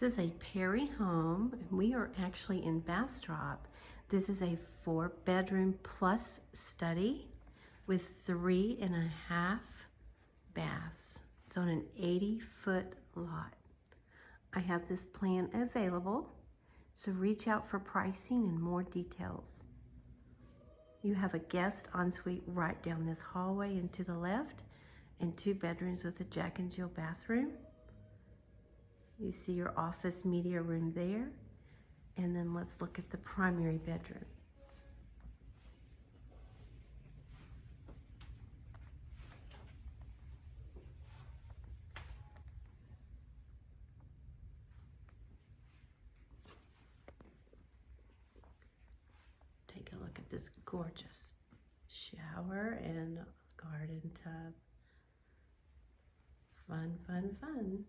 This is a Perry home, and we are actually in Bastrop. This is a 4-bedroom plus study with 3.5 baths. It's on an 80-foot lot. I have this plan available, so reach out for pricing and more details. You have a guest ensuite right down this hallway and to the left, and 2 bedrooms with a Jack and Jill bathroom. You see your office media room there. And then let's look at the primary bedroom. Take a look at this gorgeous shower and garden tub. Fun, fun, fun.